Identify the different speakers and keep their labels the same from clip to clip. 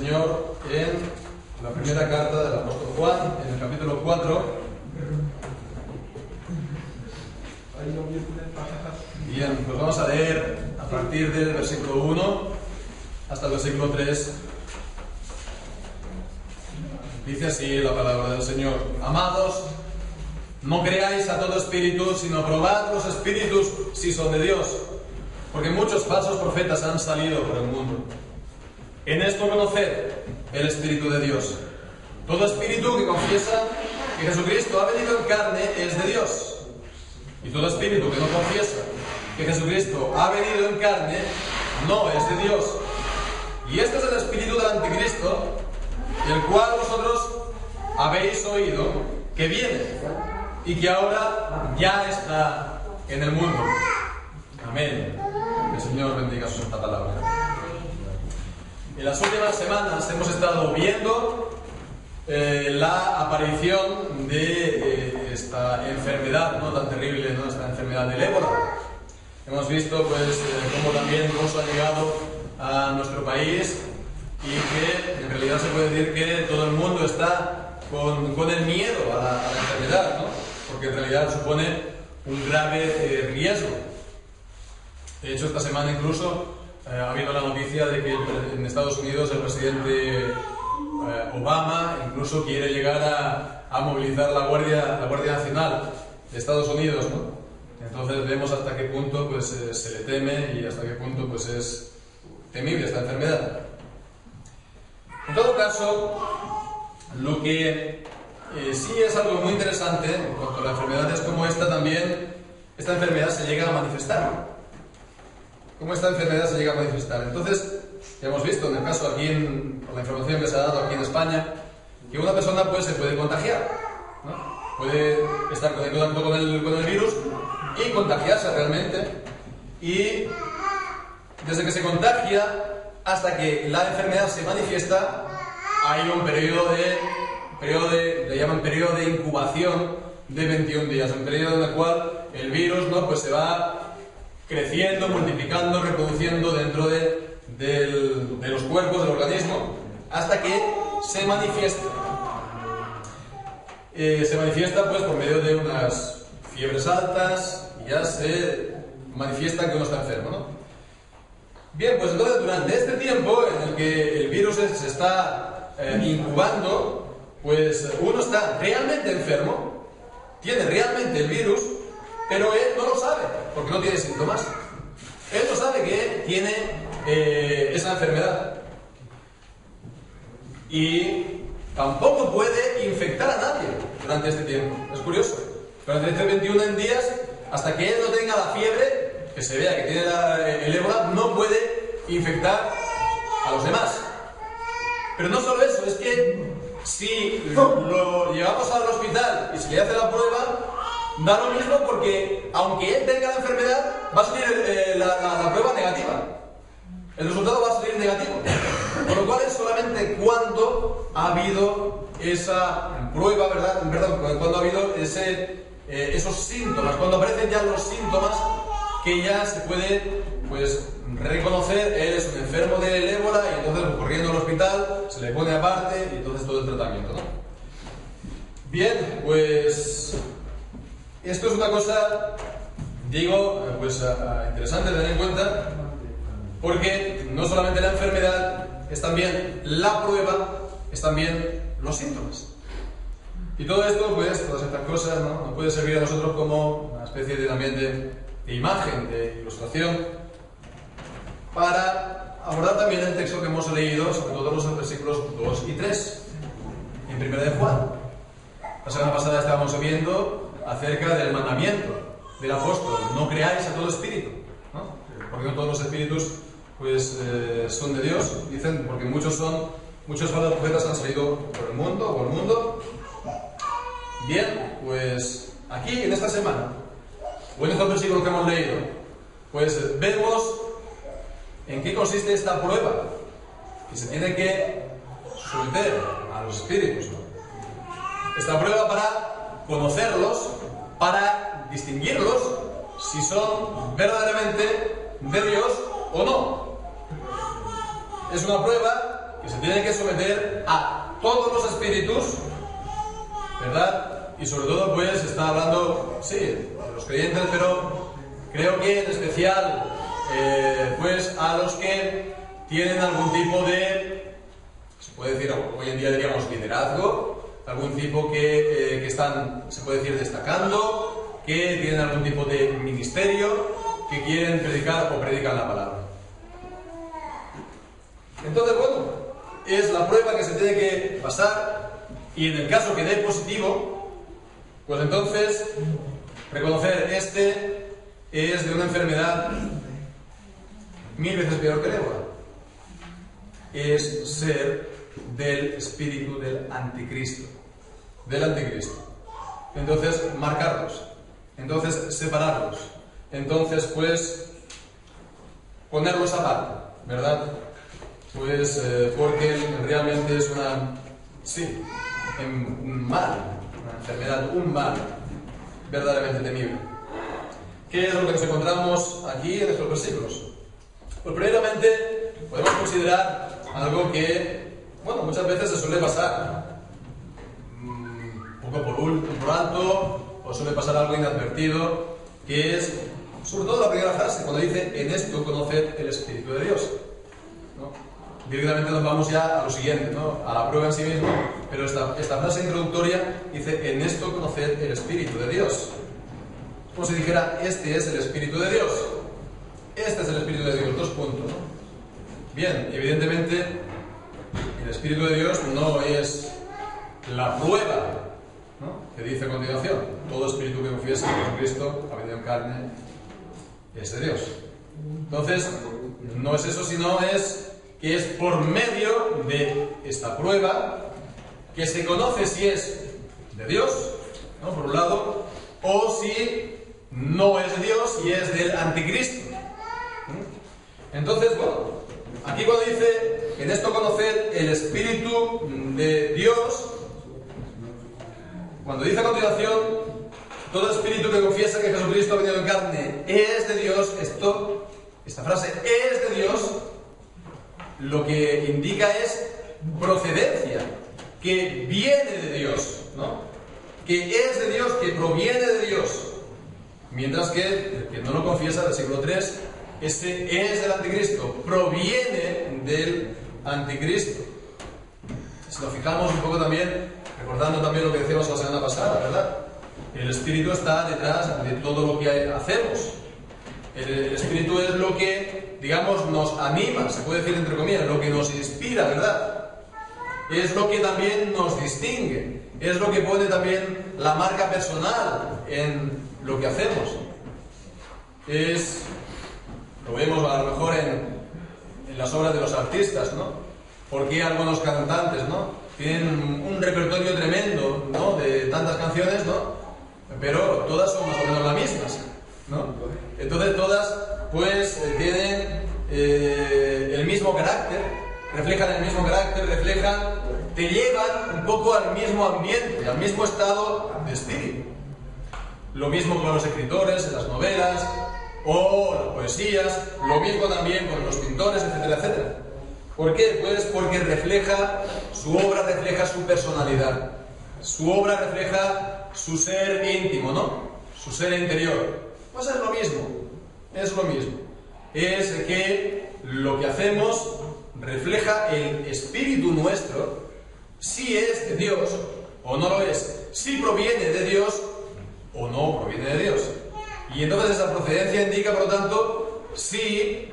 Speaker 1: Señor en la primera carta del apóstol Juan, en el capítulo 4. Bien, pues vamos a leer a partir del versículo 1 hasta el versículo 3. Dice así la palabra del Señor: Amados, no creáis a todo espíritu, sino probad los espíritus si son de Dios, porque muchos falsos profetas han salido por el mundo. En esto conoced el Espíritu de Dios. Todo espíritu que confiesa que Jesucristo ha venido en carne es de Dios. Y todo espíritu que no confiesa que Jesucristo ha venido en carne no es de Dios. Y este es el espíritu del anticristo, el cual vosotros habéis oído que viene y que ahora ya está en el mundo. Amén. Que el Señor bendiga su santa palabra. En las últimas semanas hemos estado viendo la aparición de esta enfermedad, ¿no?, tan terrible, ¿no?, esta enfermedad del ébola. Hemos visto pues cómo también el virus ha llegado a nuestro país y que en realidad se puede decir que todo el mundo está con el miedo a la enfermedad, ¿no?, porque en realidad supone un grave riesgo. De hecho, esta semana incluso ha habido la noticia de que en Estados Unidos el presidente Obama incluso quiere llegar a movilizar la Guardia Nacional de Estados Unidos, ¿no? Entonces vemos hasta qué punto pues, se le teme y hasta qué punto pues, es temible esta enfermedad. En todo caso, lo que sí es algo muy interesante en cuanto a la enfermedad es cómo esta enfermedad se llega a manifestar. ¿Cómo esta enfermedad se llega a manifestar? Entonces, ya hemos visto en el caso aquí, por la información que se ha dado aquí en España, que una persona pues, se puede contagiar, ¿no? Puede estar en contacto con el virus y contagiarse realmente. Y desde que se contagia hasta que la enfermedad se manifiesta, hay un le llaman periodo de incubación de 21 días, un periodo en el cual el virus, ¿no?, pues se va creciendo, multiplicando, reproduciendo dentro de los cuerpos del organismo hasta que se manifiesta. Se manifiesta pues por medio de unas fiebres altas y ya se manifiesta que uno está enfermo, ¿no? Bien, pues entonces durante este tiempo en el que el virus se está incubando, pues uno está realmente enfermo, tiene realmente el virus, pero él no lo sabe, porque no tiene síntomas. Él no sabe que tiene esa enfermedad. Y tampoco puede infectar a nadie durante este tiempo. Es curioso. Durante estos 21 días, hasta que él no tenga la fiebre, que se vea que tiene el ébola, no puede infectar a los demás. Pero no solo eso, es que si lo llevamos al hospital y se le hace la prueba, da lo mismo, porque aunque él tenga la enfermedad, va a salir la prueba negativa. El resultado va a salir negativo. Con lo cual es solamente cuando ha habido esa prueba, ¿verdad? Cuando ha habido esos síntomas, cuando aparecen ya los síntomas, que ya se puede pues reconocer, él es un enfermo del ébola, y entonces corriendo al hospital, se le pone aparte y entonces todo el tratamiento, ¿no? Bien, pues esto es una cosa, digo, pues interesante de tener en cuenta, porque no solamente la enfermedad, es también la prueba, es también los síntomas. Y todo esto, pues, todas estas cosas, ¿no?, nos puede servir a nosotros como una especie de, también de imagen, de ilustración, para abordar también el texto que hemos leído, sobre todo los versículos 2 y 3, en 1 de Juan. La semana pasada estábamos viendo acerca del mandamiento del apóstol: no creáis a todo espíritu, ¿no? Porque no todos los espíritus pues son de Dios, dicen, porque muchos falsos profetas han salido por el mundo. Bien, pues aquí en esta semana, o en estos versículos que hemos leído, pues vemos en qué consiste esta prueba que se tiene que someter a los espíritus, ¿no? Esta prueba para conocerlos, para distinguirlos si son verdaderamente de Dios o no. Es una prueba que que se tiene que someter a todos los espíritus, ¿verdad? Y sobre todo, pues, está hablando, sí, de los creyentes, pero creo que en especial, pues, a los que tienen algún tipo de, se puede decir, hoy en día diríamos liderazgo, algún tipo que están, se puede decir, destacando, que tienen algún tipo de ministerio, que quieren predicar o predican la palabra. Entonces, bueno, es la prueba que se tiene que pasar, y en el caso que dé positivo, pues entonces reconocer este es de una enfermedad 1000 veces peor que el ébola. Es ser del espíritu del anticristo. Entonces, marcarlos. Entonces, separarlos. Entonces, pues, ponerlos aparte, ¿verdad? Pues, porque realmente es un mal, una enfermedad, un mal verdaderamente temible. ¿Qué es lo que nos encontramos aquí en estos versículos? Pues, primeramente, podemos considerar algo que, bueno, muchas veces se suele pasar un poco por alto, o suele pasar algo inadvertido, que es, sobre todo la primera frase, cuando dice, en esto conoced el Espíritu de Dios, ¿no? Directamente nos vamos ya a lo siguiente, ¿no? A la prueba en sí mismo, pero esta frase introductoria dice, en esto conoced el Espíritu de Dios. Como si dijera, este es el Espíritu de Dios. Este es el Espíritu de Dios, 2 puntos, ¿no? Bien, evidentemente, el Espíritu de Dios no es la prueba, ¿no? Que dice a continuación, todo espíritu que confiesa que Jesucristo ha venido en carne es de Dios. Entonces, no es eso, sino es que es por medio de esta prueba que se conoce si es de Dios, ¿no? Por un lado, o si no es de Dios y es del anticristo. Entonces, bueno, aquí cuando dice, en esto conoced el Espíritu de Dios, cuando dice a continuación, todo espíritu que confiesa que Jesucristo ha venido en carne es de Dios, esta frase es de Dios, lo que indica es procedencia, que viene de Dios, ¿no? Que es de Dios, que proviene de Dios. Mientras que el que no lo confiesa, versículo 3, ese es del anticristo, proviene del anticristo. Si nos fijamos un poco también, recordando también lo que decíamos la semana pasada, ¿verdad? El espíritu está detrás de todo lo que hacemos. El espíritu es lo que, digamos, nos anima, se puede decir entre comillas, lo que nos inspira, ¿verdad? Es lo que también nos distingue, es lo que pone también la marca personal en lo que hacemos. Lo vemos a lo mejor en las obras de los artistas, ¿no? Porque algunos cantantes, ¿no? Tienen un repertorio tremendo, ¿no? De tantas canciones, ¿no? Pero todas son más o menos las mismas, ¿no? Entonces todas, pues, tienen el mismo carácter, reflejan el mismo carácter, te llevan un poco al mismo ambiente, al mismo estado de espíritu. Lo mismo con los escritores, en las novelas, o las poesías, lo mismo también con los pintores, etcétera, etcétera. ¿Por qué? Pues porque su obra refleja su personalidad, su obra refleja su ser íntimo, ¿no? Su ser interior. Pues es lo mismo. Es que lo que hacemos refleja el espíritu nuestro, si es de Dios o no lo es, si proviene de Dios o no proviene de Dios. Y entonces esa procedencia indica, por lo tanto, si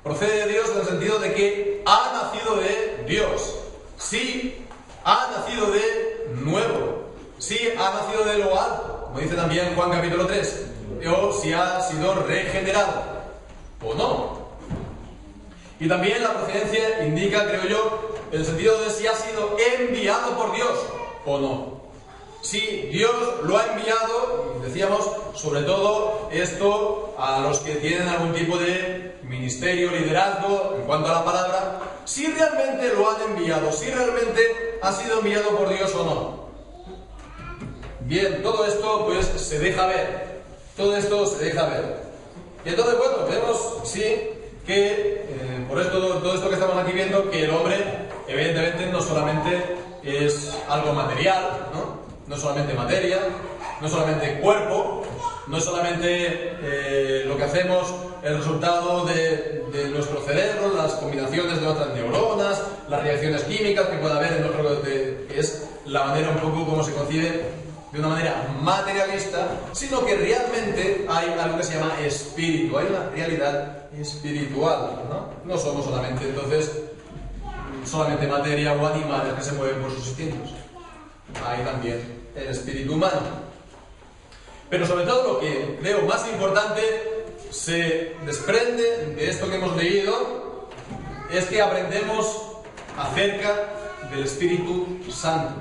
Speaker 1: procede de Dios en el sentido de que ha nacido de Dios, si ha nacido de nuevo, si ha nacido de lo alto, como dice también Juan capítulo 3, o si ha sido regenerado o no. Y también la procedencia indica, creo yo, el sentido de si ha sido enviado por Dios o no. Si Dios lo ha enviado, decíamos, sobre todo esto a los que tienen algún tipo de ministerio, liderazgo, en cuanto a la palabra, si realmente lo han enviado, si realmente ha sido enviado por Dios o no. Bien, todo esto pues se deja ver. Y entonces, bueno, vemos, sí, que por esto todo todo esto que estamos aquí viendo, que el hombre, evidentemente, no solamente es algo material, no es solamente materia, no es solamente cuerpo, no es solamente lo que hacemos, el resultado de nuestro cerebro, las combinaciones de otras neuronas, las reacciones químicas que pueda haber en nuestro... que es la manera un poco como se concibe de una manera materialista, sino que realmente hay algo que se llama espíritu, hay una realidad espiritual, no somos solamente, entonces, solamente materia o animales que se mueven por sus instintos. Hay también el espíritu humano. Pero sobre todo lo que creo más importante se desprende de esto que hemos leído es que aprendemos acerca del Espíritu Santo.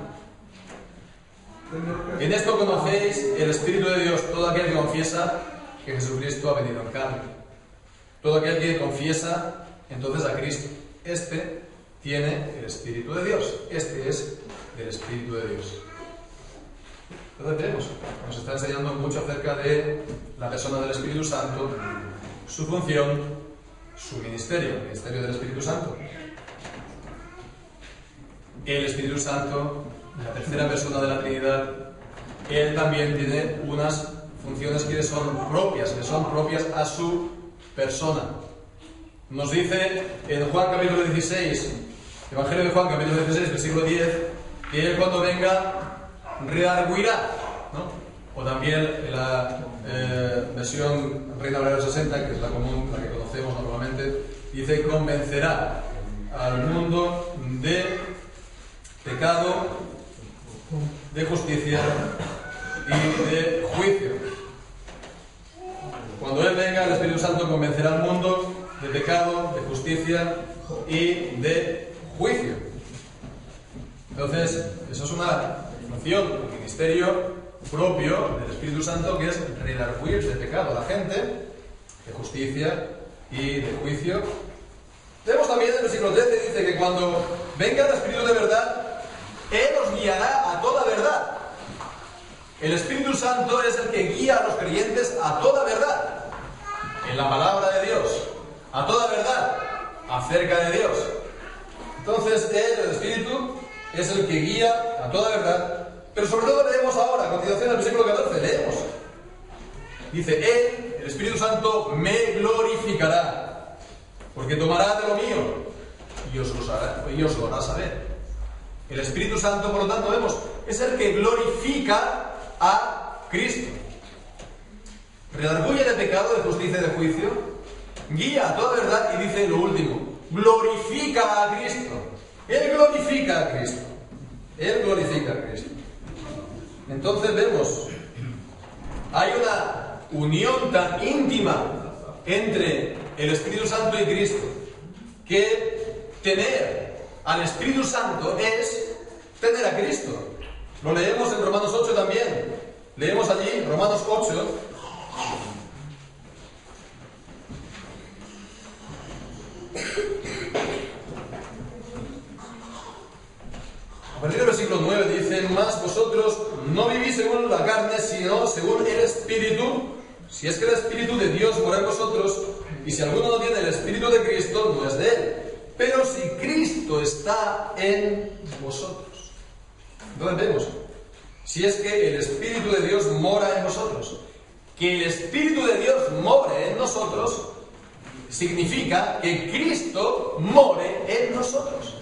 Speaker 1: En esto conocéis el Espíritu de Dios, todo aquel que confiesa que Jesucristo ha venido en carne. Todo aquel que confiesa entonces a Cristo. Este tiene el Espíritu de Dios. Este es del Espíritu de Dios. Entonces vemos, nos está enseñando mucho acerca de la persona del Espíritu Santo, su función, su ministerio, el ministerio del Espíritu Santo. El Espíritu Santo, la tercera persona de la Trinidad, él también tiene unas funciones que son propias a su persona. Nos dice en Juan capítulo 16, Evangelio de Juan capítulo 16, versículo 10, que él cuando venga redarguirá, o también la versión Reina Valera 60, que es la común, la que conocemos normalmente, dice convencerá al mundo de pecado, de justicia y de juicio. Cuando Él venga, el Espíritu Santo convencerá al mundo de pecado, de justicia y de juicio. Entonces, eso es una función, un ministerio propio del Espíritu Santo, que es redarguir de pecado a la gente, de justicia y de juicio. Vemos también en el versículo 13, dice que cuando venga el Espíritu de verdad, Él os guiará a toda verdad. El Espíritu Santo es el que guía a los creyentes a toda verdad, en la palabra de Dios, a toda verdad, acerca de Dios. Entonces, Él, el Espíritu, es el que guía a toda verdad. Pero sobre todo leemos ahora, a continuación del versículo 14, leemos. Dice, Él, el Espíritu Santo, me glorificará, porque tomará de lo mío y os lo hará saber. El Espíritu Santo, por lo tanto, vemos, es el que glorifica a Cristo. Redarguye de pecado, de justicia y de juicio, guía a toda verdad y dice lo último, glorifica a Cristo. Él glorifica a Cristo. Él glorifica a Cristo. Entonces vemos, hay una unión tan íntima entre el Espíritu Santo y Cristo, que tener al Espíritu Santo es tener a Cristo. Lo leemos en Romanos 8 también. Leemos allí, Romanos 8. A partir del versículo 9 dice, mas vosotros no vivís según la carne, sino según el Espíritu, si es que el Espíritu de Dios mora en vosotros, y si alguno no tiene el Espíritu de Cristo, no es de él. Pero si Cristo está en vosotros. Entonces vemos, si es que el Espíritu de Dios mora en vosotros, que el Espíritu de Dios more en nosotros, significa que Cristo more en nosotros.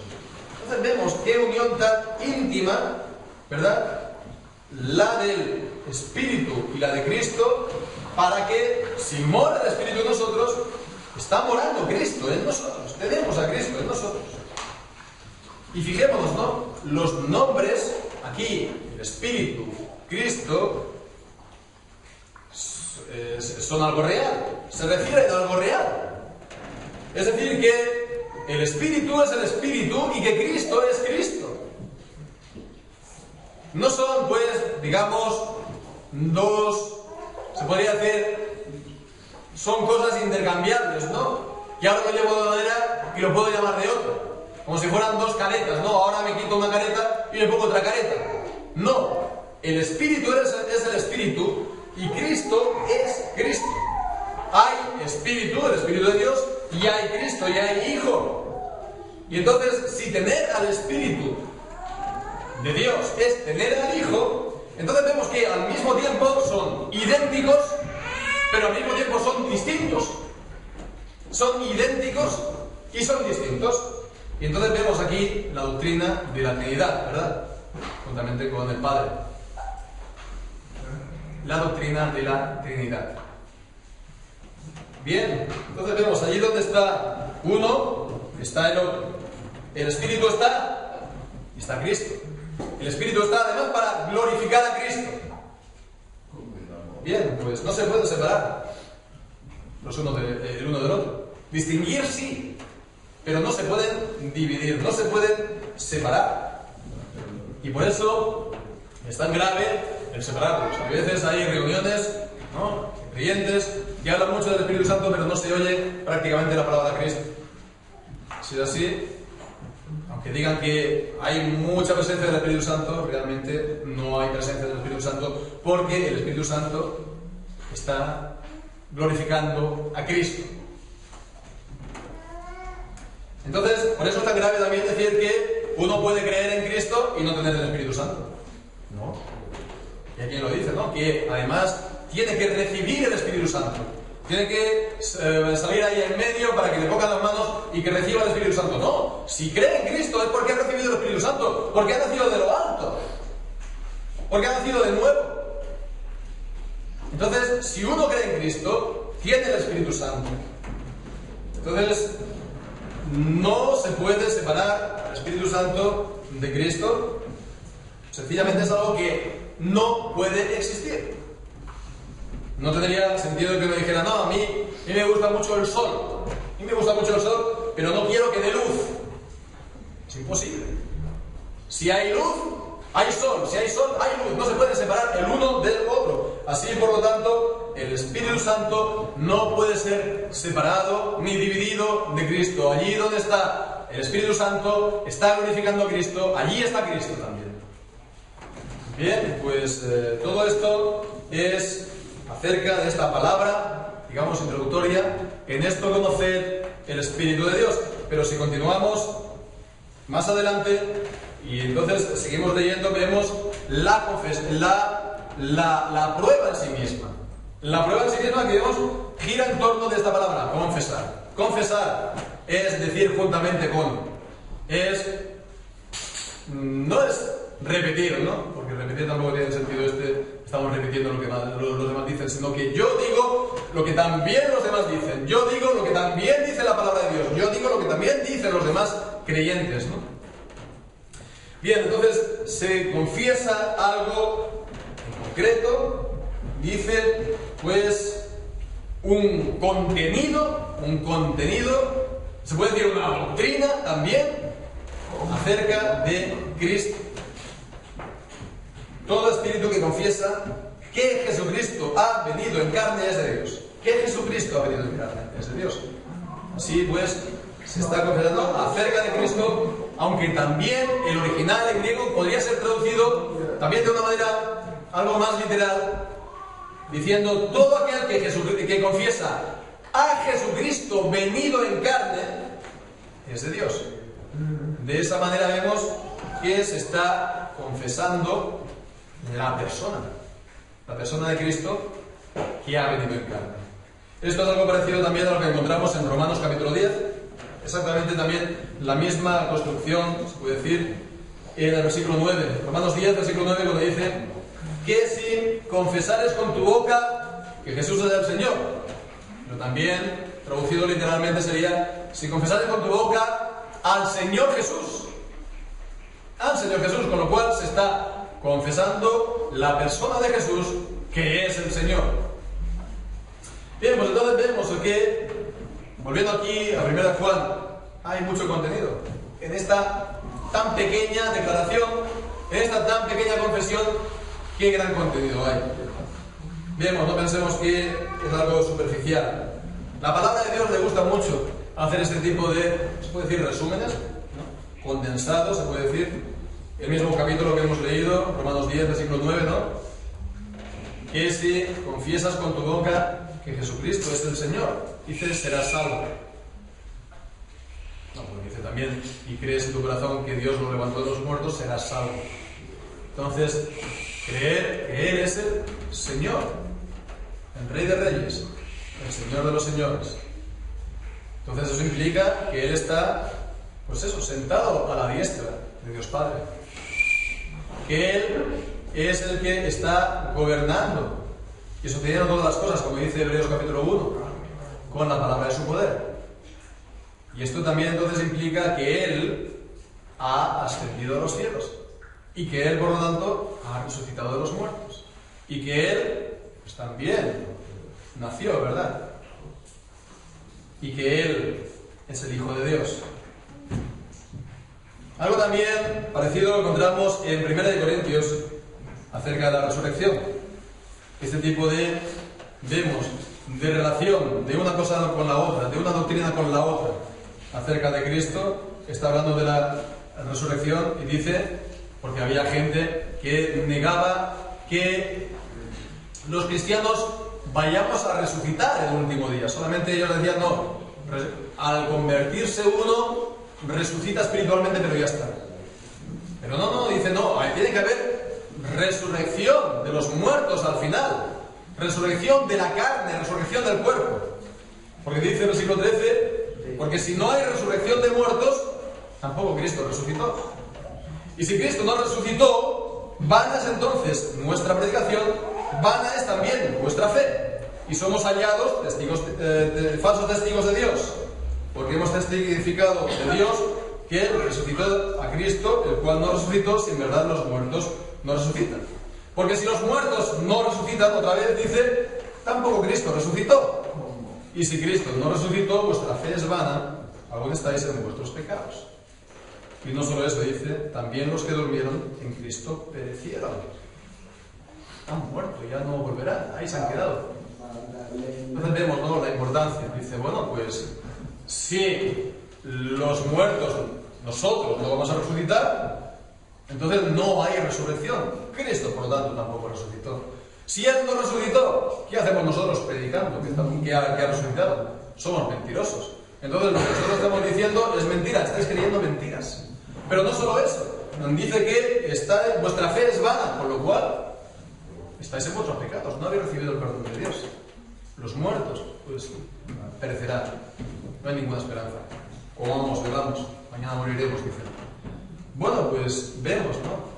Speaker 1: Entonces vemos qué unión tan íntima, ¿verdad? La del Espíritu y la de Cristo, para que si mora el Espíritu en nosotros, está morando Cristo en nosotros. Tenemos a Cristo en nosotros. Y fijémonos, ¿no? Los nombres, aquí, el Espíritu, Cristo, son algo real. Se refieren a algo real. Es decir, que el Espíritu es el Espíritu y que Cristo es Cristo. No son, pues, digamos, dos, se podría hacer, son cosas intercambiables, ¿no? Que ahora lo llevo de una manera y lo puedo llamar de otra. Como si fueran dos caretas, ¿no? Ahora me quito una careta y le pongo otra careta. No, el Espíritu es el Espíritu y Cristo es Cristo. Hay Espíritu, el Espíritu de Dios, y hay Cristo, y hay Hijo. Y entonces, si tener al Espíritu de Dios es tener al Hijo, entonces vemos que al mismo tiempo son idénticos, pero al mismo tiempo son distintos. Son idénticos y son distintos. Y entonces vemos aquí la doctrina de la Trinidad, ¿verdad? Juntamente con el Padre. La doctrina de la Trinidad. Bien, entonces vemos allí donde está uno, está el otro. El Espíritu está y está Cristo. El Espíritu está además para glorificar a Cristo. Bien, pues no se puede separar el uno del otro. Distinguir sí, pero no se pueden dividir, no se pueden separar. Y por eso es tan grave el separarlos. A veces hay reuniones, ¿no?, creyentes que hablan mucho del Espíritu Santo, pero no se oye prácticamente la palabra de Cristo. Si es así, aunque digan que hay mucha presencia del Espíritu Santo, realmente no hay presencia del Espíritu Santo, porque el Espíritu Santo está glorificando a Cristo. Entonces, por eso es tan grave también decir que uno puede creer en Cristo y no tener el Espíritu Santo. No. Y aquí lo dice, ¿no?, que además tiene que recibir el Espíritu Santo. Tiene que salir ahí en medio para que le pongan las manos y que reciba el Espíritu Santo. No, si cree en Cristo es porque ha recibido el Espíritu Santo, porque ha nacido de lo alto, porque ha nacido de nuevo. Entonces, si uno cree en Cristo, tiene el Espíritu Santo. Entonces, no se puede separar el Espíritu Santo de Cristo. Sencillamente es algo que no puede existir. No tendría sentido que uno dijera, no, a mí me gusta mucho el sol. A mí me gusta mucho el sol, pero no quiero que dé luz. Es imposible. Si hay luz, hay sol. Si hay sol, hay luz. No se puede separar el uno del otro. Así, por lo tanto, el Espíritu Santo no puede ser separado ni dividido de Cristo. Allí donde está el Espíritu Santo, está glorificando a Cristo. Allí está Cristo también. Bien, pues todo esto es acerca de esta palabra, digamos, introductoria, en esto conocer el Espíritu de Dios. Pero si continuamos más adelante, y entonces seguimos leyendo, vemos la prueba en sí misma. La prueba en sí misma que vemos gira en torno de esta palabra, confesar. Confesar es decir juntamente con. No es repetir, ¿no? Porque repetir tampoco tiene sentido estamos repitiendo lo que los demás dicen, sino que yo digo lo que también los demás dicen, yo digo lo que también dice la palabra de Dios, yo digo lo que también dicen los demás creyentes, ¿no? Bien, entonces se confiesa algo en concreto, dice pues un contenido, se puede decir una doctrina también acerca de Cristo. Todo espíritu que confiesa que Jesucristo ha venido en carne es de Dios. Que Jesucristo ha venido en carne es de Dios. Así pues, se está confesando acerca de Cristo, aunque también el original en griego podría ser traducido también de una manera algo más literal, diciendo todo aquel que confiesa a Jesucristo venido en carne es de Dios. De esa manera vemos que se está confesando la persona de Cristo que ha venido en carne. Esto es algo parecido también a lo que encontramos en Romanos capítulo 10, exactamente también la misma construcción, se puede decir, en el versículo 9, Romanos 10, versículo 9, donde dice que si confesares con tu boca que Jesús es el Señor, pero también, traducido literalmente sería, si confesares con tu boca al Señor Jesús, con lo cual se está confesando la persona de Jesús, que es el Señor. Bien, pues entonces vemos que, volviendo aquí a 1 Juan, hay mucho contenido. En esta tan pequeña declaración, en esta tan pequeña confesión, qué gran contenido hay. Vemos, no pensemos que es algo superficial. La palabra de Dios le gusta mucho hacer este tipo de, se puede decir, resúmenes, ¿no?, condensados, se puede decir. El mismo capítulo que hemos leído, Romanos 10, versículo 9, ¿no? Que si confiesas con tu boca que Jesucristo es el Señor, dices, serás salvo. No, porque dice también, y crees en tu corazón que Dios lo levantó de los muertos, serás salvo. Entonces, creer que Él es el Señor, el Rey de Reyes, el Señor de los Señores. Entonces eso implica que Él está, pues eso, sentado a la diestra de Dios Padre. Que Él es el que está gobernando y sosteniendo todas las cosas, como dice Hebreos capítulo 1, con la palabra de su poder. Y esto también entonces implica que Él ha ascendido a los cielos y que Él, por lo tanto, ha resucitado de los muertos y que Él, pues también nació, ¿verdad? Y que Él es el Hijo de Dios. Algo también parecido lo encontramos en 1 Corintios acerca de la resurrección. Este tipo de relación de una cosa con la otra, de una doctrina con la otra, acerca de Cristo, está hablando de la resurrección y dice, porque había gente que negaba que los cristianos vayamos a resucitar el último día. Solamente ellos decían, no, al convertirse uno, resucita espiritualmente, pero ya está. Pero no, dice, no, tiene que haber resurrección de los muertos al final. Resurrección de la carne, resurrección del cuerpo. Porque dice en el versículo 13, porque si no hay resurrección de muertos, tampoco Cristo resucitó. Y si Cristo no resucitó, vana es entonces nuestra predicación, vana es también vuestra fe. Y somos hallados testigos, falsos testigos de Dios, porque hemos testificado de Dios que resucitó a Cristo, el cual no resucitó si en verdad los muertos no resucitan. Porque si los muertos no resucitan, otra vez dice, tampoco Cristo resucitó. Y si Cristo no resucitó, vuestra fe es vana, aún estáis en vuestros pecados. Y no solo eso, dice, también los que durmieron en Cristo perecieron. Han muerto, ya no volverán, ahí se han quedado. Entonces vemos, ¿no?, la importancia. Dice, bueno, pues si los muertos, nosotros no vamos a resucitar, entonces no hay resurrección. Cristo, por lo tanto, tampoco resucitó. Si Él no resucitó, ¿qué hacemos nosotros predicando que ha resucitado? Somos mentirosos. Entonces lo que nosotros estamos diciendo es mentira, estáis creyendo mentiras. Pero no solo eso, dice que vuestra fe es vana, con lo cual estáis en vuestros pecados, no habéis recibido el perdón de Dios. Los muertos, pues, perecerán. No hay ninguna esperanza. Comamos, bebamos, mañana moriremos, dice. Bueno, pues vemos, ¿no?,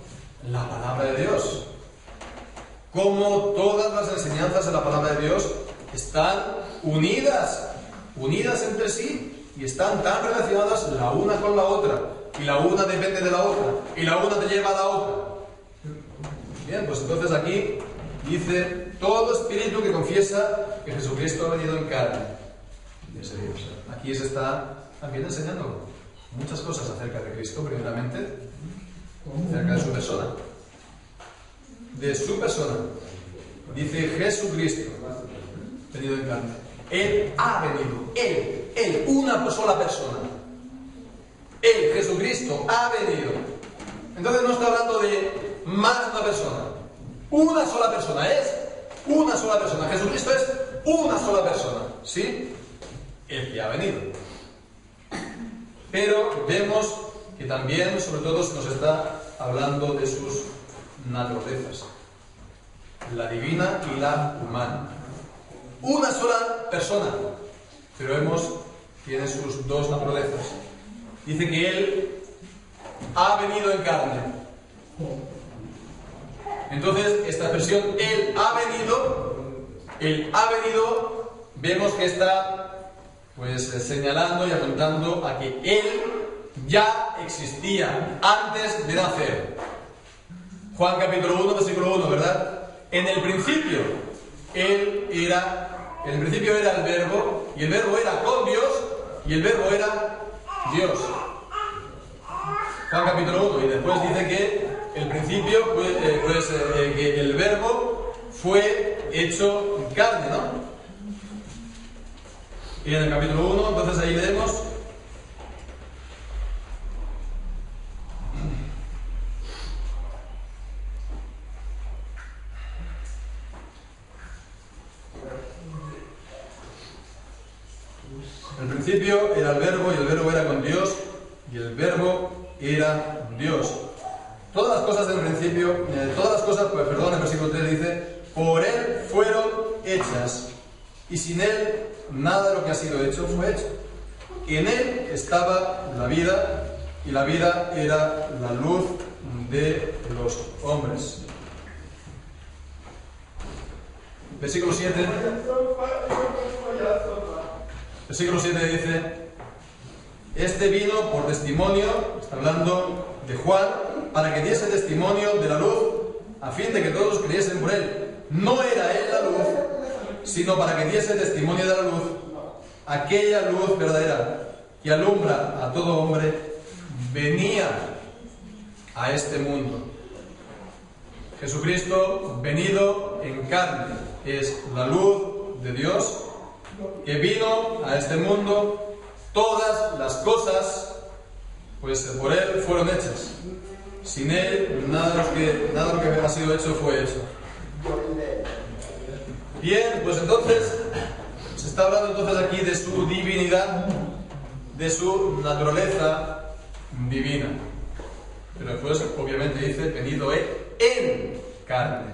Speaker 1: la palabra de Dios. Como todas las enseñanzas de la palabra de Dios están unidas entre sí y están tan relacionadas la una con la otra, y la una depende de la otra, y la una te lleva a la otra. Bien, pues entonces aquí dice, todo espíritu que confiesa que Jesucristo ha venido en carne. Ese Dios. Aquí se está también enseñando muchas cosas acerca de Cristo, primeramente, acerca de su persona. De su persona. Dice Jesucristo, venido en carne. Él ha venido. Él, una sola persona. Él, Jesucristo, ha venido. Entonces no está hablando de más de una persona. Una sola persona, es una sola persona. Jesucristo es una sola persona, ¿sí? El que ha venido. Pero vemos que también, sobre todo, nos está hablando de sus naturalezas. La divina y la humana. Una sola persona, pero vemos que tiene sus dos naturalezas. Dice que Él ha venido en carne. Entonces, esta expresión, Él ha venido, vemos que está, pues, señalando y apuntando a que Él ya existía antes de nacer. Juan capítulo 1, versículo 1, ¿verdad? En el principio era el verbo, y el verbo era con Dios, y el verbo era Dios. Juan capítulo 1, y después dice que el principio, que el verbo fue hecho carne, ¿no? Y en el capítulo 1, entonces ahí leemos, principio era el Verbo, y el Verbo era con Dios, y el Verbo era Dios. Todas las cosas del principio, el versículo 3 dice, por Él fueron hechas, y sin Él nada de lo que ha sido hecho fue hecho. En Él estaba la vida, y la vida era la luz de los hombres. Versículo 7 dice, este vino por testimonio, está hablando de Juan, para que diese testimonio de la luz, a fin de que todos creyesen por Él. No era Él la luz, sino para que diese testimonio de la luz, aquella luz verdadera que alumbra a todo hombre, venía a este mundo. Jesucristo, venido en carne, es la luz de Dios que vino a este mundo. Todas las cosas, pues por Él fueron hechas. Sin Él, nada de lo que ha sido hecho fue hecho. Bien, pues entonces, se está hablando entonces aquí de su divinidad, de su naturaleza divina. Pero después, obviamente, dice, venido en carne.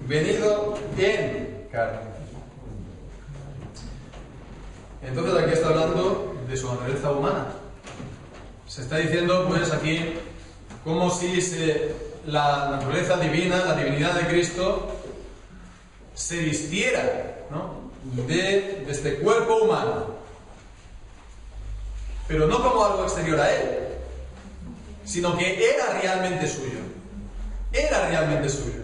Speaker 1: Venido en carne. Entonces aquí está hablando de su naturaleza humana. Se está diciendo, pues aquí, como si la naturaleza divina, la divinidad de Cristo, se vistiera, ¿no?, de este cuerpo humano. Pero no como algo exterior a Él, sino que era realmente suyo. Era realmente suyo.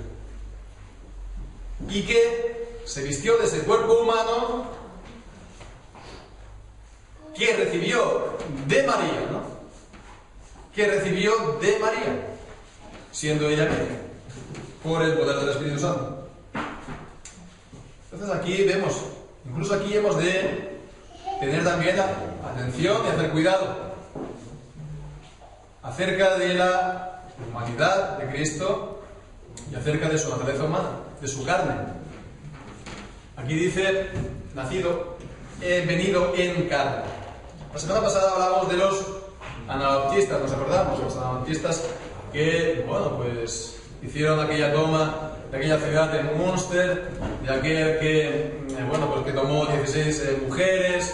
Speaker 1: Y que se vistió de ese cuerpo humano que recibió de María, ¿no? Que recibió de María, siendo ella que por el poder del Espíritu Santo. Entonces aquí vemos, incluso aquí hemos de tener también atención y hacer cuidado acerca de la humanidad de Cristo y acerca de su naturaleza humana, de su carne. Aquí dice, venido en carne. La semana pasada hablábamos de los anabaptistas, ¿nos acordamos? Los anabaptistas que, bueno, pues hicieron aquella toma de aquella ciudad de Münster, de aquel que, bueno, pues que tomó 16 mujeres,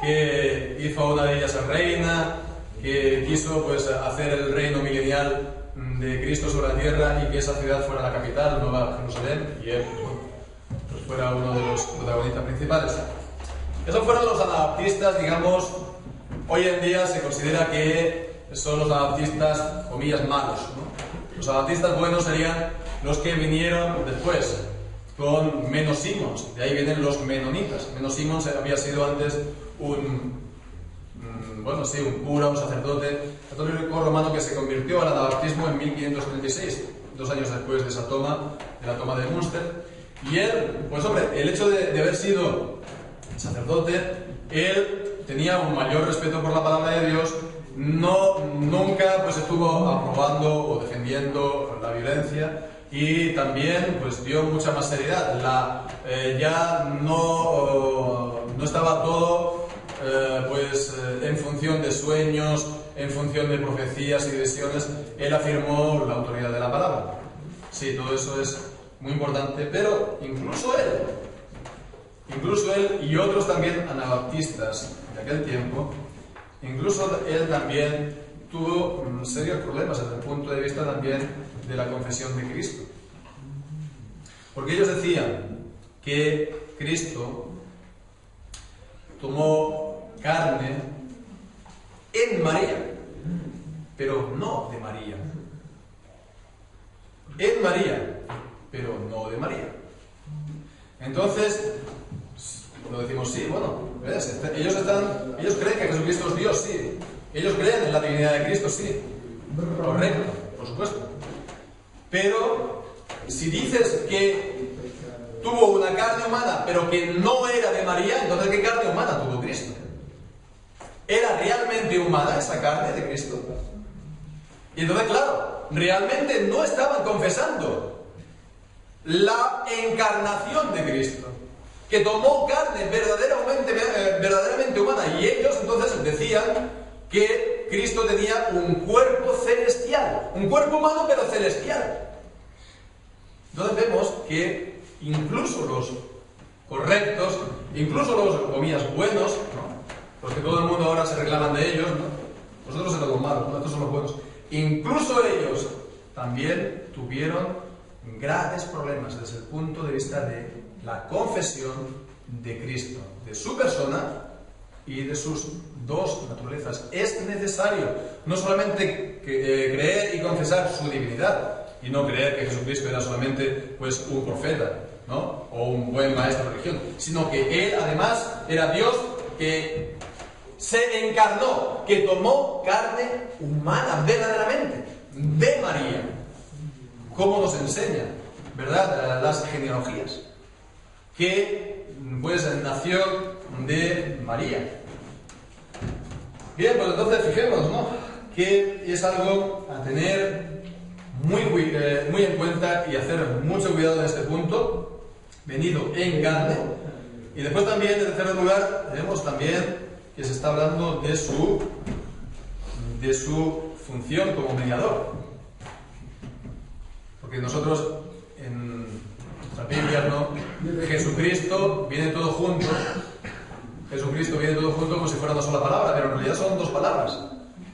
Speaker 1: que hizo a una de ellas reina, que quiso, pues, hacer el reino milenial de Cristo sobre la tierra y que esa ciudad fuera la capital, Nueva Jerusalén, y él, pues, fuera uno de los protagonistas principales. Esos fueron los anabaptistas, digamos. Hoy en día se considera que son los anabaptistas, comillas, malos, ¿no? Los anabaptistas buenos serían los que vinieron después, con Menno Simons. De ahí vienen los menonitas. Menno Simons había sido antes un cura, un sacerdote católico romano que se convirtió al anabaptismo en 1536, 2 años después de esa toma, de la toma de Münster. Y él, pues hombre, el hecho de haber sido sacerdote, él tenía un mayor respeto por la palabra de Dios, nunca pues estuvo aprobando o defendiendo la violencia, y también pues dio mucha más seriedad. Ya no estaba todo en función de sueños, en función de profecías y visiones. Él afirmó la autoridad de la palabra. Sí, todo eso es muy importante, pero incluso él y otros también anabaptistas de aquel tiempo, incluso él también tuvo serios problemas desde el punto de vista también de la confesión de Cristo. Porque ellos decían que Cristo tomó carne en María, pero no de María. En María, pero no de María. Entonces, lo decimos, sí, bueno, ¿ves? Ellos creen que Jesucristo es Dios, sí. Ellos creen en la divinidad de Cristo, sí. Correcto, por supuesto. Pero, si dices que tuvo una carne humana, pero que no era de María, entonces ¿qué carne humana tuvo Cristo? ¿Era realmente humana esa carne de Cristo? Y entonces, claro, realmente no estaban confesando la encarnación de Cristo. que tomó carne verdaderamente humana, y ellos entonces decían que Cristo tenía un cuerpo celestial, un cuerpo humano pero celestial. Entonces vemos que incluso los correctos, incluso los, comillas, buenos, ¿no?, los que todo el mundo ahora se reclaman de ellos, ¿no?, nosotros éramos los malos, nosotros somos los buenos, incluso ellos también tuvieron graves problemas desde el punto de vista de la confesión de Cristo, de su persona y de sus dos naturalezas. Es necesario no solamente creer y confesar su divinidad, y no creer que Jesucristo era solamente pues un profeta, ¿no?, o un buen maestro de religión, sino que Él además era Dios que se encarnó, que tomó carne humana verdaderamente, de María, como nos enseña, ¿verdad?, las genealogías, que pues nació de María. Bien, pues entonces fijémonos, ¿no?, que es algo a tener muy en cuenta y hacer mucho cuidado en este punto, venido en carne. Y después también, en tercer lugar, vemos también que se está hablando de su función como mediador. Porque nosotros en nuestra Biblia, ¿no?, Jesucristo viene todo junto. Jesucristo viene todo junto como si fuera una sola palabra, pero en realidad son dos palabras.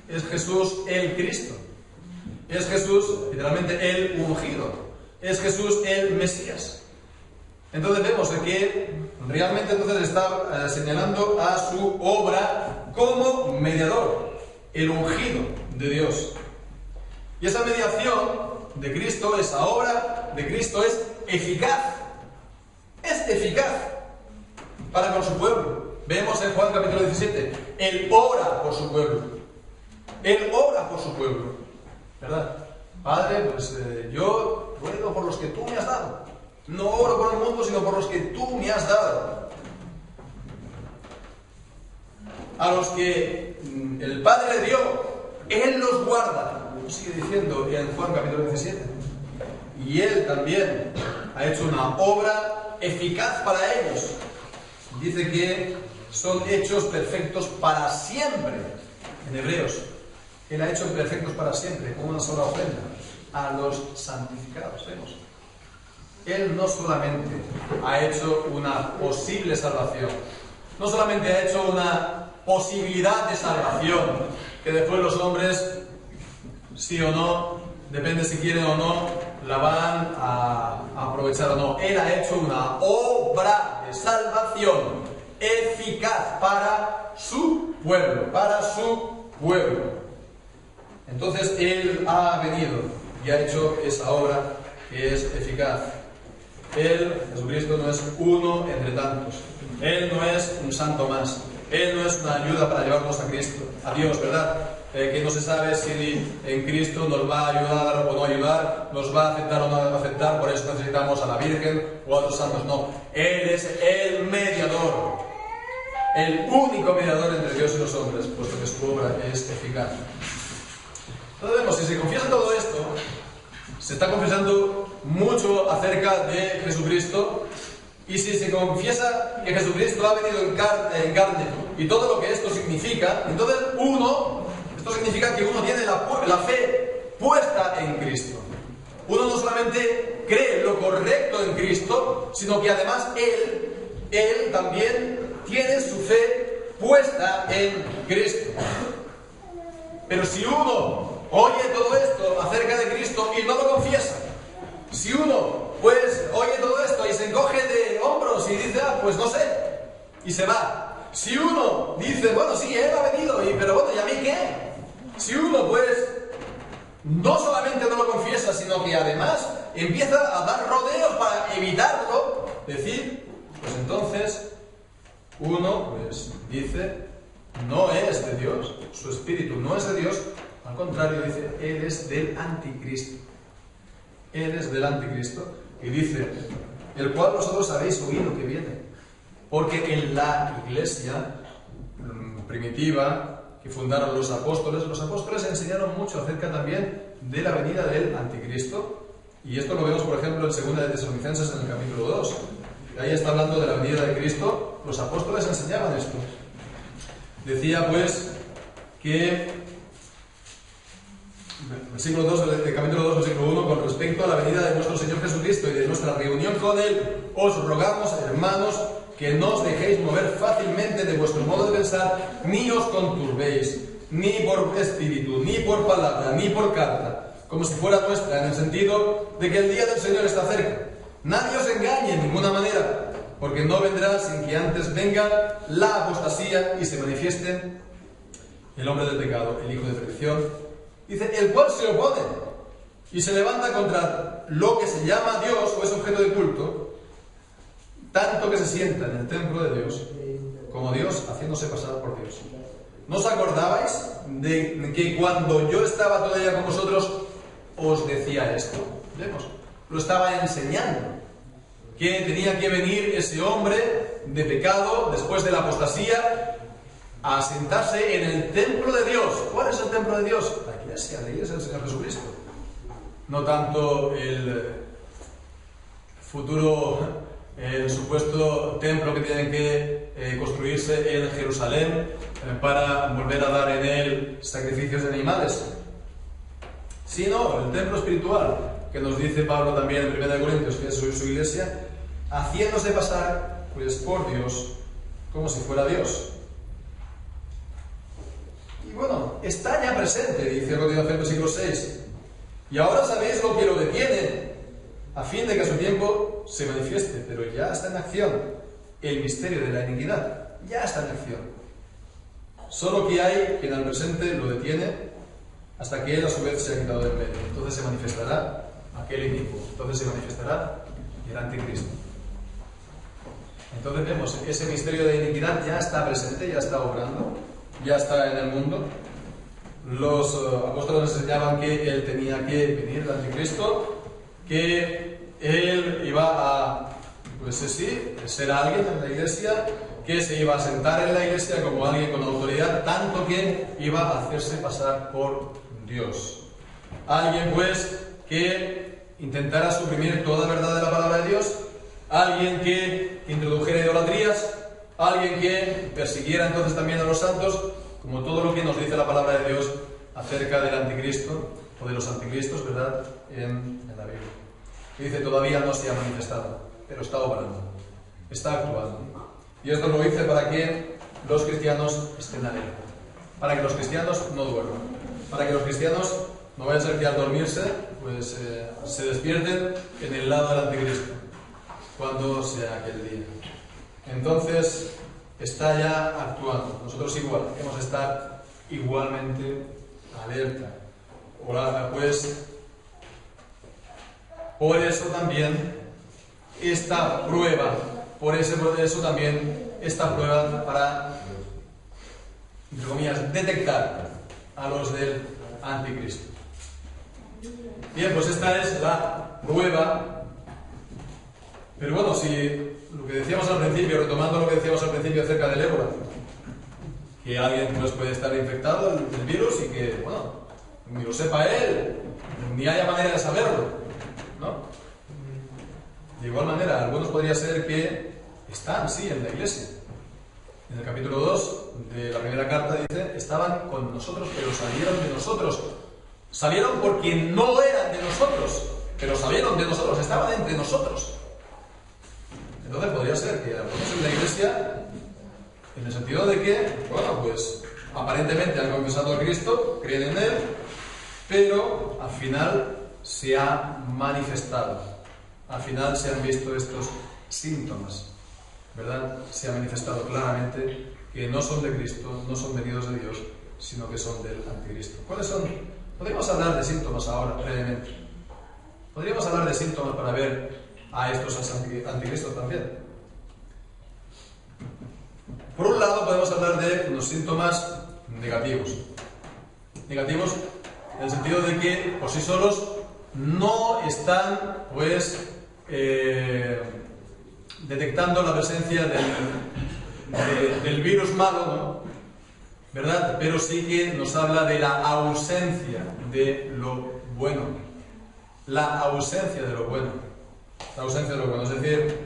Speaker 1: Es Jesús el Cristo. Es Jesús, literalmente, el ungido. Es Jesús el Mesías. Entonces vemos que realmente entonces está señalando a su obra como mediador, el ungido de Dios. Y esa mediación de Cristo, esa obra de Cristo es eficaz. Es eficaz para con su pueblo. Vemos en Juan capítulo 17, Él ora por su pueblo. Él ora por su pueblo, ¿verdad? Padre, pues yo ruego por los que tú me has dado. No oro por el mundo, sino por los que tú me has dado. A los que el Padre le dio, Él los guarda. Sigue diciendo en Juan capítulo 17. Y Él también ha hecho una obra eficaz para ellos. Dice que son hechos perfectos para siempre. En Hebreos, Él ha hecho perfectos para siempre, con una sola ofrenda, a los santificados. ¿Vemos? Él no solamente ha hecho una posible salvación, no solamente ha hecho una posibilidad de salvación, que después los hombres, sí o no, depende si quieren o no, la van a aprovechar o no. Él ha hecho una obra de salvación eficaz para su pueblo, Entonces Él ha venido y ha hecho esa obra que es eficaz. Él, Jesucristo, no es uno entre tantos. Él no es un santo más. Él no es una ayuda para llevarnos a Cristo, a Dios, ¿verdad? Que no se sabe si en Cristo nos va a ayudar o no ayudar, nos va a aceptar o no va a aceptar, por eso necesitamos a la Virgen o a otros santos. No, Él es el mediador, el único mediador entre Dios y los hombres, puesto que su obra es eficaz. Entonces vemos, si se confiesa todo esto, se está confesando mucho acerca de Jesucristo, y si se confiesa que Jesucristo ha venido en carne y todo lo que esto significa, entonces esto significa que uno tiene la fe puesta en Cristo. Uno no solamente cree lo correcto en Cristo, sino que además Él también tiene su fe puesta en Cristo. Pero si uno oye todo esto acerca de Cristo y no lo confiesa, si uno pues oye todo esto y se encoge de hombros y dice, pues no sé, y se va. Si uno dice, bueno, sí, Él ha venido, pero bueno, ¿y a mí qué? Si uno pues no solamente no lo confiesa, sino que además empieza a dar rodeos para evitarlo, decir, pues entonces uno pues dice, no es de Dios, su espíritu no es de Dios, al contrario dice, Él es del anticristo. Él es del anticristo. Y dice, el cual vosotros habéis oído que viene. Porque en la iglesia primitiva que fundaron los apóstoles enseñaron mucho acerca también de la venida del anticristo. Y esto lo vemos, por ejemplo, en 2 de Tesalonicenses, en el capítulo 2. Ahí está hablando de la venida de Cristo. Los apóstoles enseñaban esto. Decía pues que, versículo 2, del capítulo 2, versículo 1, con respecto a la venida de nuestro Señor Jesucristo y de nuestra reunión con Él, os rogamos, hermanos, que no os dejéis mover fácilmente de vuestro modo de pensar, ni os conturbéis, ni por espíritu, ni por palabra, ni por carta, como si fuera nuestra, en el sentido de que el día del Señor está cerca. Nadie os engañe en ninguna manera, porque no vendrá sin que antes venga la apostasía y se manifieste el hombre del pecado, el hijo de perdición. Dice, el cual se opone y se levanta contra lo que se llama Dios o es objeto de culto, tanto que se sienta en el templo de Dios como Dios, haciéndose pasar por Dios. ¿No os acordabais de que cuando yo estaba todavía con vosotros os decía esto? Vemos, lo estaba enseñando, que tenía que venir ese hombre de pecado después de la apostasía a sentarse en el templo de Dios. ¿Cuál es el templo de Dios? La iglesia del Señor Jesucristo. No tanto el futuro, el supuesto templo que tienen que construirse en Jerusalén para volver a dar en él sacrificios de animales, sino el templo espiritual, que nos dice Pablo también en 1 Corintios, que es su iglesia, haciéndose pasar pues por Dios como si fuera Dios. Y bueno, está ya presente, dice a continuación versículo 6, y ahora sabéis lo que lo detiene, a fin de que a su tiempo se manifieste, pero ya está en acción el misterio de la iniquidad, ya está en acción. Solo que hay quien al presente lo detiene hasta que él a su vez se ha quitado del medio. Entonces se manifestará aquel inicuo, entonces se manifestará el anticristo. Entonces vemos, ese misterio de iniquidad ya está presente, ya está obrando, ya está en el mundo. Los apóstoles enseñaban que él tenía que venir, el anticristo, que él iba a, pues sí, ser alguien en la iglesia, que se iba a sentar en la iglesia como alguien con autoridad, tanto que iba a hacerse pasar por Dios. Alguien pues que intentara suprimir toda verdad de la palabra de Dios, alguien que introdujera idolatrías, alguien que persiguiera entonces también a los santos, como todo lo que nos dice la palabra de Dios acerca del anticristo o de los anticristos, ¿verdad?, en la Biblia. Y dice, todavía no se ha manifestado, pero está obrando, está actuando. Y esto lo dice para que los cristianos estén alerta, para que los cristianos no duerman, para que los cristianos no vaya a ser que al dormirse pues se despierten en el lado del anticristo, cuando sea aquel día. Entonces está ya actuando. Nosotros igual, hemos de estar igualmente alerta. Pues por eso también esta prueba, por eso también esta prueba para, entre comillas, detectar a los del anticristo. Bien, pues esta es la prueba. Pero bueno, si lo que decíamos al principio, retomando lo que decíamos al principio acerca del ébola, que alguien pues puede estar infectado del virus y que, bueno, ni lo sepa él, ni haya manera de saberlo, ¿no? De igual manera, algunos podría ser que están, sí, en la iglesia. En el capítulo 2 de la primera carta dice, estaban con nosotros, pero salieron de nosotros. Salieron porque no eran de nosotros, pero salieron de nosotros, estaban entre nosotros. Entonces podría ser que algunos en la iglesia, en el sentido de que, bueno, pues aparentemente han confesado a Cristo, creen en Él, pero al final se ha manifestado, al final se han visto estos síntomas, ¿verdad? Se ha manifestado claramente que no son de Cristo, no son venidos de Dios, sino que son del anticristo. ¿Cuáles son? Podríamos hablar de síntomas ahora, brevemente. Podríamos hablar de síntomas para ver a estos anticristos también. Por un lado podemos hablar de unos síntomas negativos. Negativos en el sentido de que por sí solos no están pues detectando la presencia del virus malo, ¿no?, ¿verdad? Pero sí que nos habla de la ausencia de lo bueno. La ausencia de lo bueno. La ausencia de lo bueno. Es decir,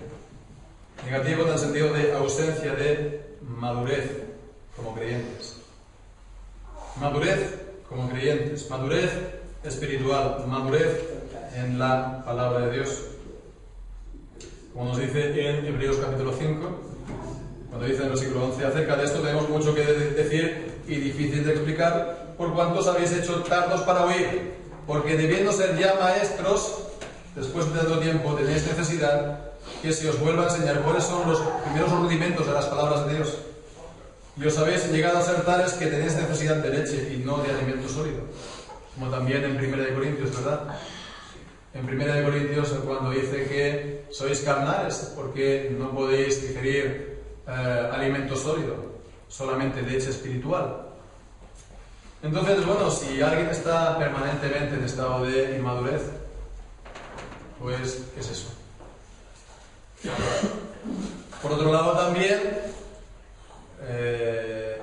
Speaker 1: Negativo en el sentido de ausencia de madurez como creyentes. Madurez como creyentes, madurez espiritual, madurez en la palabra de Dios. Como nos dice en Hebreos capítulo 5, cuando dice en el versículo 11, acerca de esto tenemos mucho que decir y difícil de explicar, por cuanto os habéis hecho tardos para oír, porque debiendo ser ya maestros, después de tanto tiempo tenéis necesidad que se os vuelva a enseñar cuáles son los primeros rudimentos de las palabras de Dios. Y os habéis llegado a ser tales que tenéis necesidad de leche y no de alimento sólido. Como también en 1 Corintios, ¿verdad? En 1 Corintios, cuando dice que sois carnales, porque no podéis digerir alimento sólido, solamente leche espiritual. Entonces, bueno, si alguien está permanentemente en estado de inmadurez, pues, ¿qué es eso? Por otro lado, también,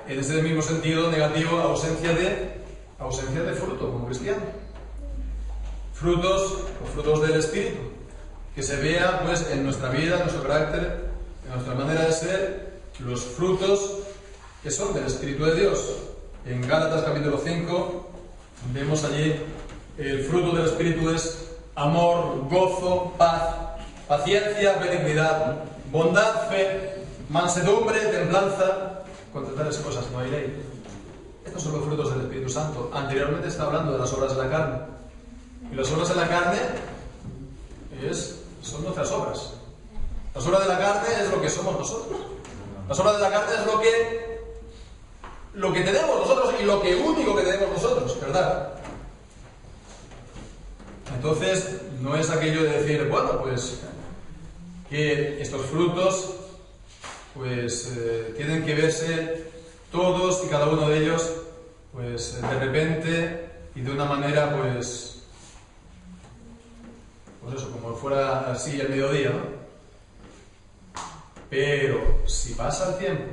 Speaker 1: en ese mismo sentido negativo, ausencia de fruto como cristiano. Frutos del Espíritu, que se vea pues en nuestra vida, en nuestro carácter, en nuestra manera de ser, los frutos que son del Espíritu de Dios. En Gálatas capítulo 5 vemos allí el fruto del Espíritu es amor, gozo, paz, paciencia, benignidad, bondad, fe, mansedumbre, templanza. Contra tales cosas no hay ley. Estos son los frutos del Espíritu Santo. Anteriormente está hablando de las obras de la carne. Y las obras de la carne son nuestras obras. Las obras de la carne es lo que somos nosotros. Las obras de la carne es lo que tenemos nosotros y lo que único que tenemos nosotros, ¿verdad? Entonces, no es aquello de decir, bueno, pues que estos frutos pues tienen que verse todos y cada uno de ellos pues de repente y de una manera pues eso, como fuera así el mediodía, ¿no? Pero si pasa el tiempo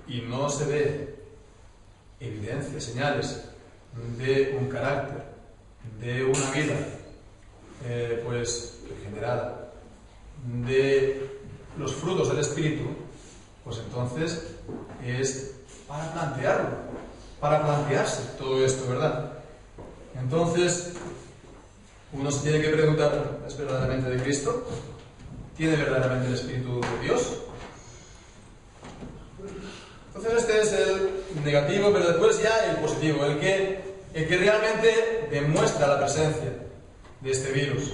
Speaker 1: y no se ve evidencias, señales de un carácter, de una vida pues generada, de los frutos del Espíritu, pues entonces es para plantearlo, para plantearse todo esto, ¿verdad? Entonces uno se tiene que preguntar, ¿es verdaderamente de Cristo? ¿Tiene verdaderamente el Espíritu de Dios? Entonces este es el negativo, pero después ya el positivo, el que realmente demuestra la presencia de este virus.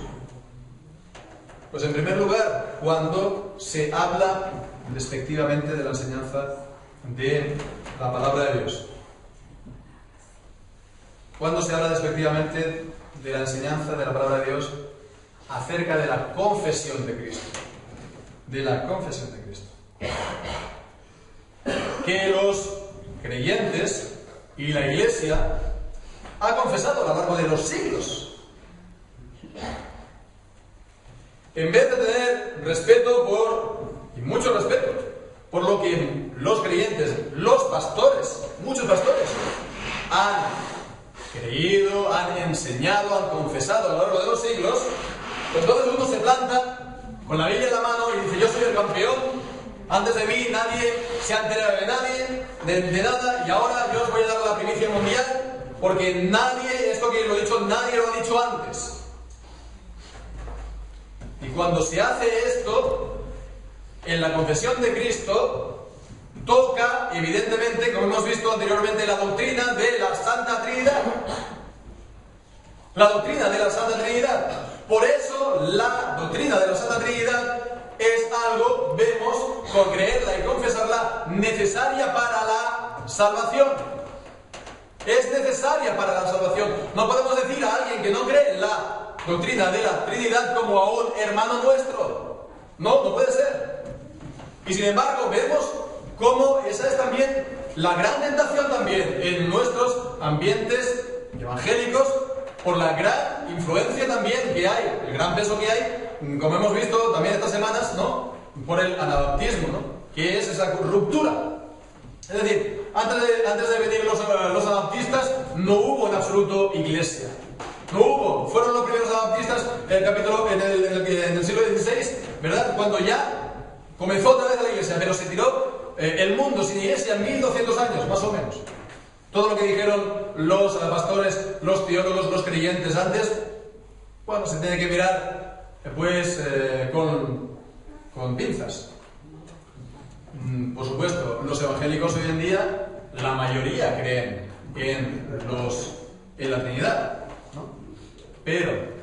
Speaker 1: Pues en primer lugar, cuando se habla despectivamente de la enseñanza de la palabra de Dios. Cuando se habla despectivamente de la enseñanza de la palabra de Dios acerca de la confesión de Cristo. De la confesión de Cristo. Que los creyentes y la Iglesia ha confesado a lo largo de los siglos. En vez de tener respeto y mucho respeto por lo que los creyentes, los pastores, muchos pastores, han creído, han enseñado, han confesado a lo largo de los siglos, pues entonces uno se planta con la Biblia en la mano y dice, yo soy el campeón, antes de mí nadie se ha enterado de nadie, de nada, y ahora yo os voy a dar la primicia mundial, porque nadie, esto que lo he dicho, nadie lo ha dicho antes. Y cuando se hace esto, en la confesión de Cristo, toca, evidentemente, como hemos visto anteriormente, la doctrina de la Santa Trinidad. La doctrina de la Santa Trinidad. Por eso, la doctrina de la Santa Trinidad es algo, vemos, por creerla y confesarla, necesaria para la salvación. Es necesaria para la salvación. No podemos decir a alguien que no cree en la doctrina de la Trinidad como a un hermano nuestro. No puede ser. Y sin embargo, vemos cómo esa es también la gran tentación también en nuestros ambientes evangélicos, por la gran influencia también que hay, el gran peso que hay, como hemos visto también estas semanas, ¿no? Por el anabaptismo, ¿no? Que es esa ruptura. Es decir, antes de venir los anabaptistas, no hubo en absoluto iglesia. No hubo. Fueron los primeros anabaptistas en el siglo XVI, ¿verdad? Cuando ya comenzó otra vez la iglesia, pero se tiró el mundo sin iglesia 1200 años, más o menos. Todo lo que dijeron los pastores, los teólogos, los creyentes antes, bueno, se tiene que mirar pues con pinzas. Por supuesto, los evangélicos hoy en día, la mayoría creen en la Trinidad, ¿no? Pero,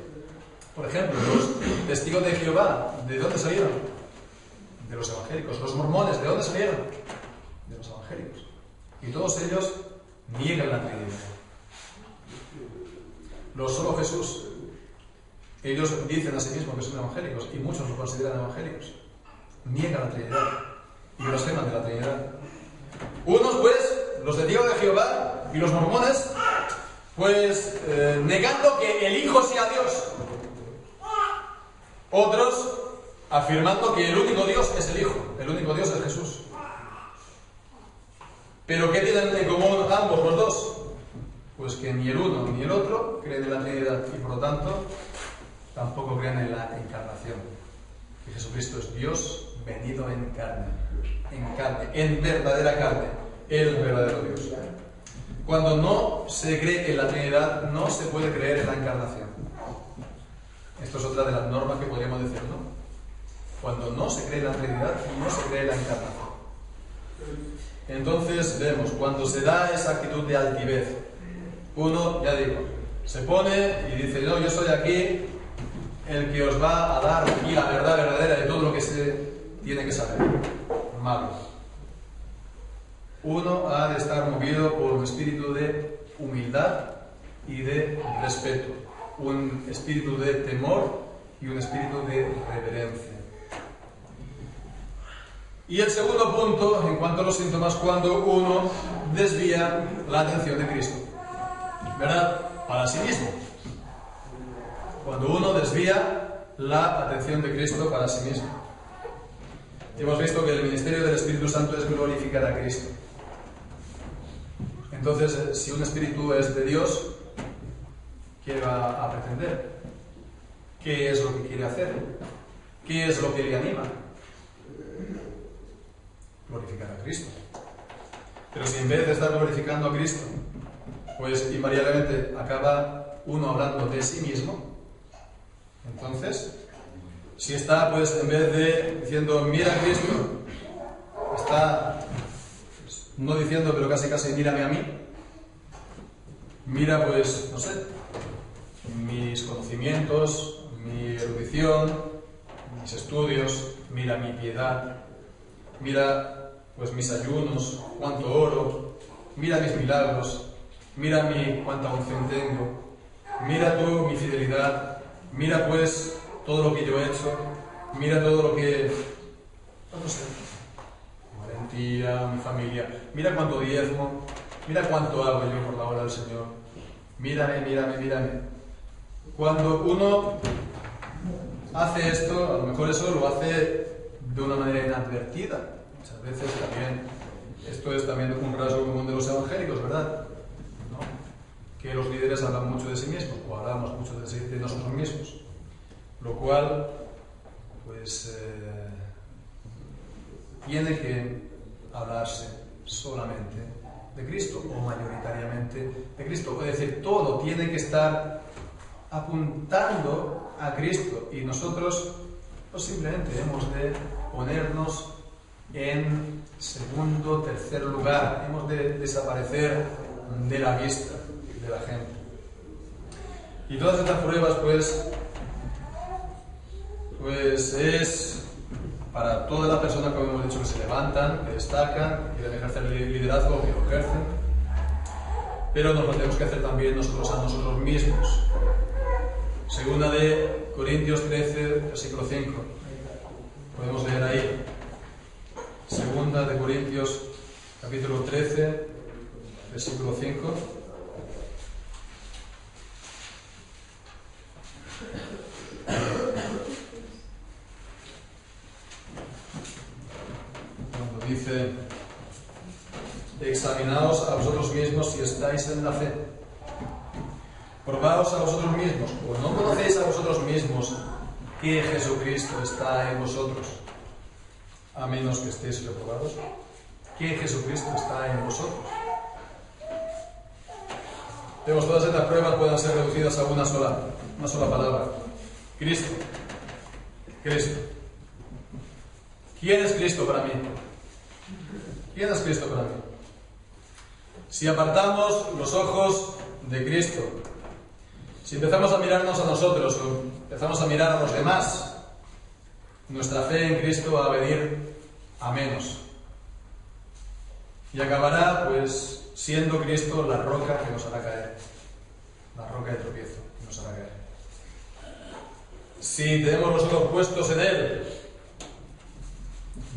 Speaker 1: por ejemplo, los testigos de Jehová, ¿de dónde salieron? De los evangélicos. Los mormones, ¿de dónde salieron? De los evangélicos. Y todos ellos niegan la Trinidad. Los solo Jesús, ellos dicen a sí mismos que son evangélicos y muchos los consideran evangélicos. Niegan la Trinidad y blasfeman de la Trinidad. Unos, pues, los testigos de Jehová y los mormones, pues, negando que el Hijo sea Dios. Otros afirmando que el único Dios es el Hijo, el único Dios es Jesús. ¿Pero qué tienen en común ambos los dos? Pues que ni el uno ni el otro creen en la Trinidad y por lo tanto tampoco creen en la encarnación. Que Jesucristo es Dios venido en carne, en verdadera carne, el verdadero Dios. Cuando no se cree en la Trinidad, no se puede creer en la encarnación. Esto es otra de las normas que podríamos decir, ¿no? Cuando no se cree en la Trinidad, no se cree en la encarnación. Entonces vemos, cuando se da esa actitud de altivez, uno, ya digo, se pone y dice, no, yo soy aquí el que os va a dar aquí la verdad verdadera de todo lo que se tiene que saber. Malo. Uno ha de estar movido por un espíritu de humildad y de respeto, un espíritu de temor y un espíritu de reverencia. Y el segundo punto, en cuanto a los síntomas, cuando uno desvía la atención de Cristo, ¿verdad? Para sí mismo. Cuando uno desvía la atención de Cristo para sí mismo. Hemos visto que el ministerio del Espíritu Santo es glorificar a Cristo. Entonces, si un espíritu es de Dios, ¿qué va a pretender? ¿Qué es lo que quiere hacer? ¿Qué es lo que le anima? Glorificar a Cristo. Pero si en vez de estar glorificando a Cristo, pues invariablemente acaba uno hablando de sí mismo, entonces, si está, pues en vez de diciendo mira a Cristo, está pues, no diciendo, pero casi mírame a mí, mira, pues, no sé, mis conocimientos, mi erudición, mis estudios, mira mi piedad, mira pues mis ayunos, cuánto oro, mira mis milagros, mira cuánta unción tengo, mira tú mi fidelidad, mira pues todo lo que yo he hecho, mira todo lo que, no sé, mi valentía, mi familia, mira cuánto diezmo, mira cuánto hago yo por la obra del Señor, mírame, mírame, mírame. Cuando uno hace esto, a lo mejor eso lo hace de una manera inadvertida. Muchas veces también, esto es también un rasgo común de los evangélicos, ¿verdad? ¿No? Que los líderes hablan mucho de sí mismos, o hablamos mucho de nosotros mismos, lo cual, pues, tiene que hablarse solamente de Cristo, o mayoritariamente de Cristo, es decir, todo tiene que estar apuntando a Cristo, y nosotros pues simplemente hemos de ponernos en segundo, tercer lugar, hemos de desaparecer de la vista de la gente. Y todas estas pruebas pues es para toda la persona, como hemos dicho, que se levantan, que destacan, que quieren ejercer liderazgo, que lo ejercen, pero nos lo tenemos que hacer también nosotros a nosotros mismos. Segunda de Corintios 13, versículo 5. Podemos leer ahí. Segunda de Corintios, capítulo 13, versículo 5. Cuando dice: examinaos a vosotros mismos si estáis en la fe. Probaos a vosotros mismos, o no conocéis a vosotros mismos que Jesucristo está en vosotros, a menos que estéis reprobados. Que Jesucristo está en vosotros. Vemos, todas estas pruebas pueden ser reducidas a una sola palabra. Cristo. Cristo. ¿Quién es Cristo para mí? ¿Quién es Cristo para mí? Si apartamos los ojos de Cristo, si empezamos a mirarnos a nosotros o empezamos a mirar a los demás, nuestra fe en Cristo va a venir a menos. Y acabará, pues, siendo Cristo la roca que nos hará caer. La roca de tropiezo que nos hará caer. Si tenemos los ojos puestos en Él,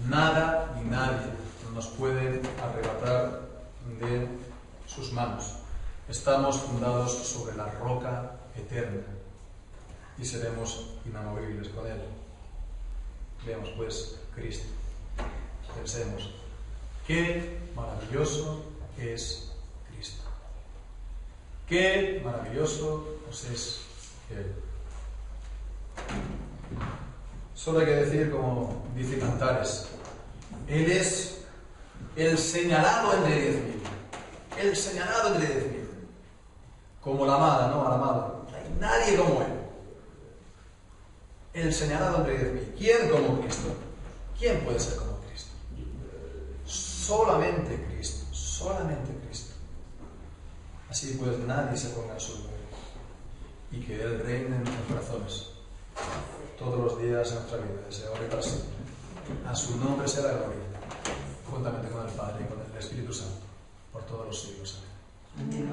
Speaker 1: nada ni nadie nos puede arrebatar de sus manos. Estamos fundados sobre la roca eterna y seremos inamovibles con Él. Veamos pues Cristo. Pensemos, qué maravilloso es Cristo. Qué maravilloso pues es Él. Solo hay que decir, como dice Cantares, Él es el señalado entre 10.000. El señalado entre 10.000. Como la amada, ¿no? La amada. No hay nadie como Él. El señalado entre 10.000. ¿Quién como Cristo? ¿Quién puede ser como Cristo? Solamente Cristo. Solamente Cristo. Así pues nadie se ponga en su lugar. Y que Él reine en nuestros corazones todos los días de nuestra vida, desde ahora y para siempre. A su nombre sea la gloria, juntamente con el Padre y con el Espíritu Santo, por todos los siglos. Amén.